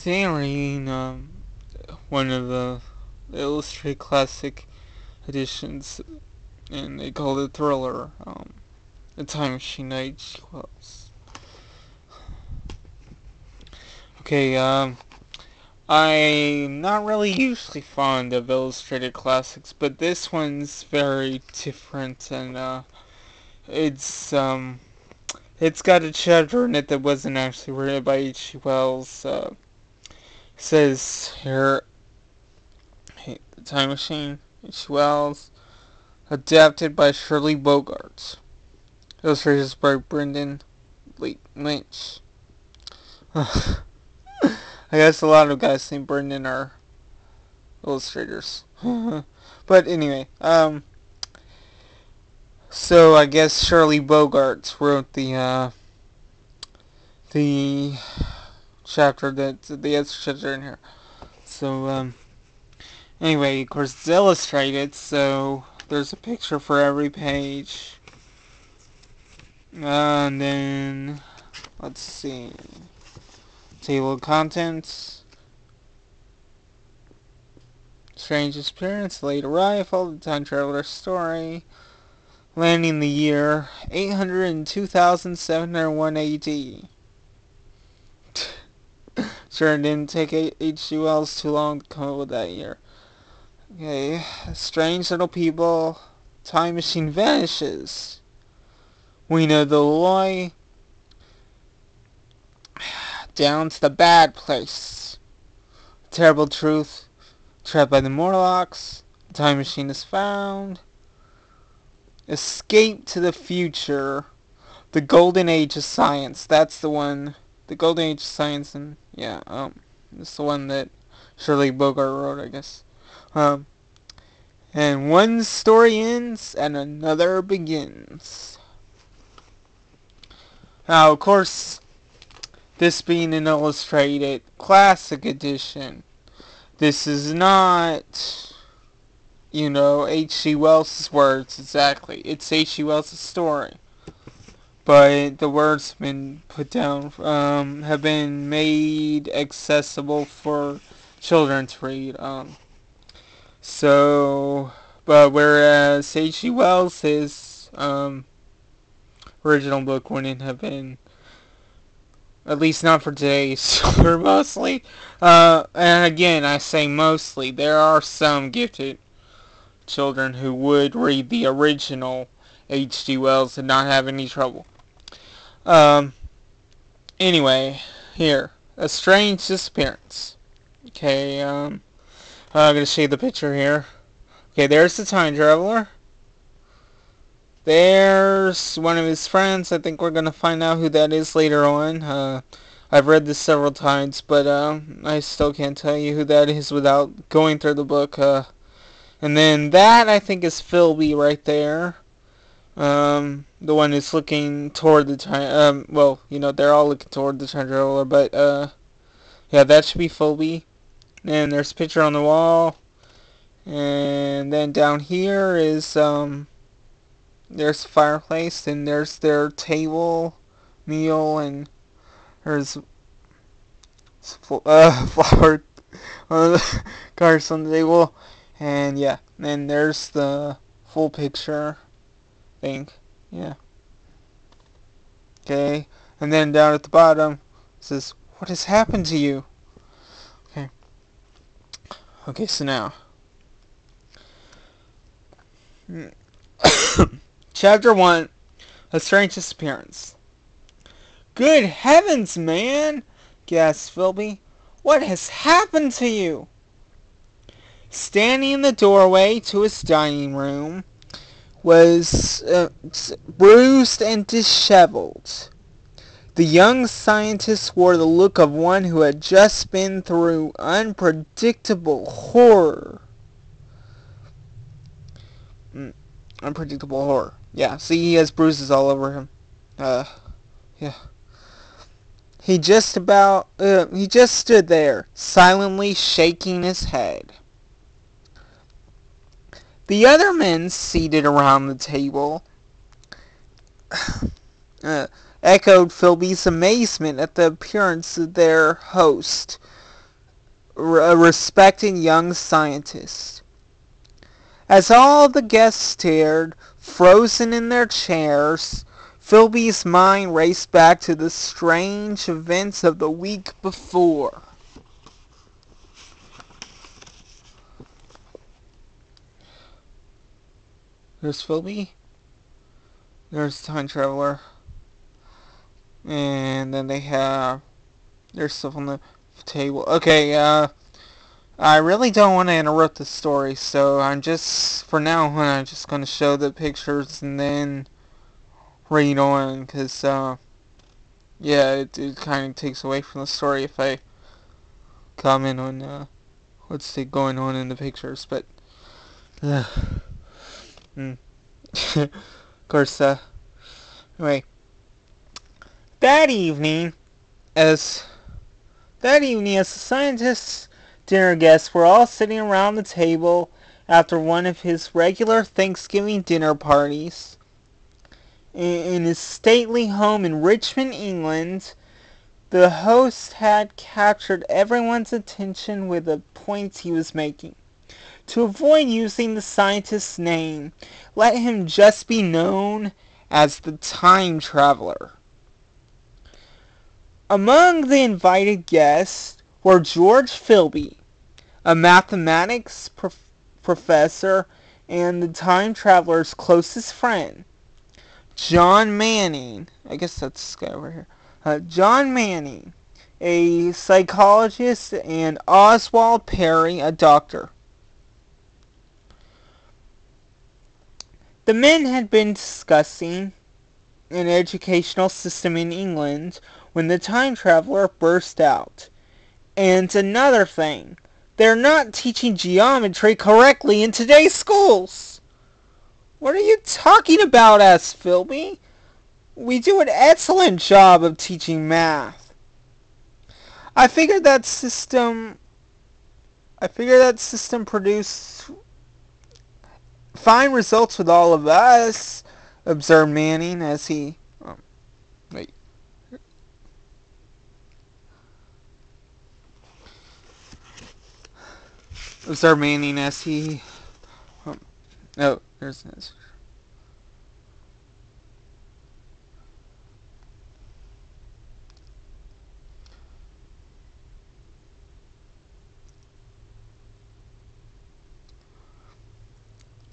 today I'm reading one of the Illustrated Classic editions, and they call it Thriller, The Time Machine by H.G. Wells. Okay, I'm not really usually fond of Illustrated Classics, but this one's very different, and it's got a chapter in it that wasn't actually written by H.G. Wells. It says here, The Time Machine, H.G. Wells, adapted by Shirley Bogart. Illustrations by Brendan Lynch. I guess a lot of guys named Brendan are illustrators. But anyway, so I guess Shirley Bogart wrote the chapter the extra chapter in here. So, anyway, of course it's illustrated, so there's a picture for every page. And then, let's see, table of contents, strange experience, late arrival, the time traveler story, landing the year 802,701 AD. Sure, it didn't take H.G. Wells too long to come up with that year. Okay, strange little people, time machine vanishes. We know the Loy, down to the bad place. Terrible truth, trapped by the Morlocks, the time machine is found. Escape to the future, the golden age of science. That's the one, the golden age of science, and yeah, it's the one that Shirley Bogart wrote, I guess. And one story ends and another begins. Now, of course, this being an illustrated classic edition, this is not, H.G. Wells' words exactly. It's H.G. Wells' story. But the words have been put down, have been made accessible for children to read. But whereas H.G. Wells, his original book wouldn't have been, at least not for today's children mostly. And again, I say mostly. There are some gifted children who would read the original H.G. Wells and not have any trouble. Anyway, here, a strange disappearance. Okay, I'm gonna show you the picture here. Okay, there's the time traveler. There's one of his friends. I think we're gonna find out who that is later on. I've read this several times, but I still can't tell you who that is without going through the book. And then that, I think, is Philby right there. The one who's looking toward the time, they're all looking toward the time traveler, but, yeah, that should be Philby. And there's a picture on the wall. And then down here is, there's a fireplace, and there's their table, meal, and there's flower cards on the table. And yeah, and there's the full picture thing. Yeah. Okay. And then down at the bottom it says, "What has happened to you?" Okay. Okay, so now Chapter 1, A Strange Disappearance. "Good heavens, man!" gasped Philby. "What has happened to you?" Standing in the doorway to his dining room was bruised and disheveled. The young scientist wore the look of one who had just been through unpredictable horror. Unpredictable horror. Yeah, see, he has bruises all over him. Yeah. He just stood there, silently shaking his head. The other men seated around the table echoed Philby's amazement at the appearance of their host. a respected young scientist. As all the guests stared, frozen in their chairs, Philby's mind raced back to the strange events of the week before. There's Philby. There's Time Traveler. And then they have their stuff on the table. Okay, I really don't want to interrupt the story, so I'm just, for now on, I'm just going to show the pictures and then read on, because, yeah, it kind of takes away from the story if I comment on, what's going on in the pictures, but, of course, anyway, that evening, as the scientists' dinner guests were all sitting around the table after one of his regular Thanksgiving dinner parties in his stately home in Richmond, England, the host had captured everyone's attention with the points he was making. To avoid using the scientist's name, let him just be known as the Time Traveler. Among the invited guests were George Philby, a mathematics professor and the Time Traveler's closest friend. John Manning, I guess that's this guy over here. John Manning, a psychologist, and Oswald Perry, a doctor. The men had been discussing an educational system in England when the Time Traveler burst out. And another thing, they're not teaching geometry correctly in today's schools. What are you talking about? Asked Philby. We do an excellent job of teaching math. I figured that system produced fine results with all of us, observed Manning as he oh, there's this.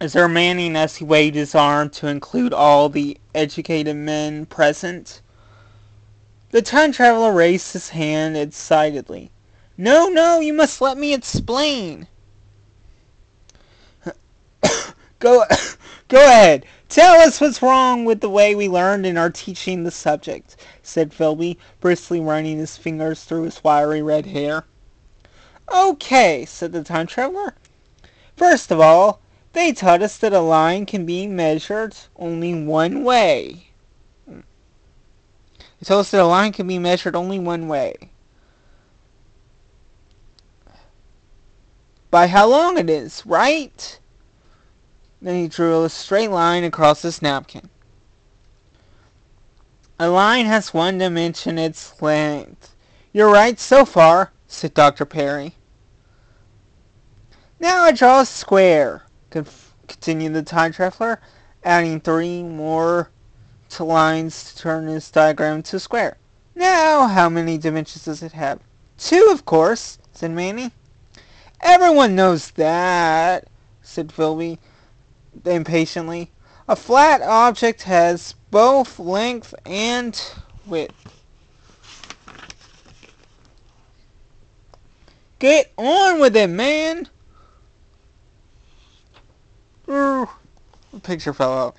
Observed Manning as he waved his arm to include all the educated men present. The Time Traveler raised his hand excitedly. No, you must let me explain. Go ahead. Tell us what's wrong with the way we learned and are teaching the subject, said Philby, briskly running his fingers through his wiry red hair. Okay, said the Time Traveler. First of all, they taught us that a line can be measured only one way. They told us that a line can be measured only one way. By how long it is, right? Then he drew a straight line across his napkin. A line has one dimension, its length. You're right so far, said Dr. Perry. Now I draw a square, continued the Time Traveler, adding 3 more lines to turn his diagram into a square. Now, how many dimensions does it have? 2, of course, said Manning. Everyone knows that, said Philby impatiently. A flat object has both length and width. Get on with it, man! The picture fell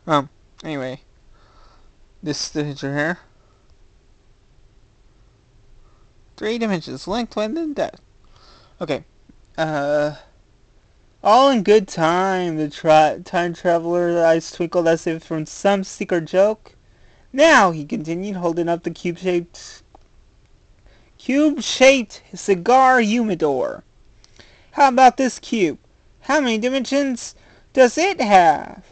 out. Anyway. This picture here. 3 dimensions, length, width, and depth. Okay. All in good time, the Time Traveler's eyes twinkled as if from some secret joke. Now, he continued, holding up the cube-shaped cigar humidor. How about this cube? How many dimensions does it have?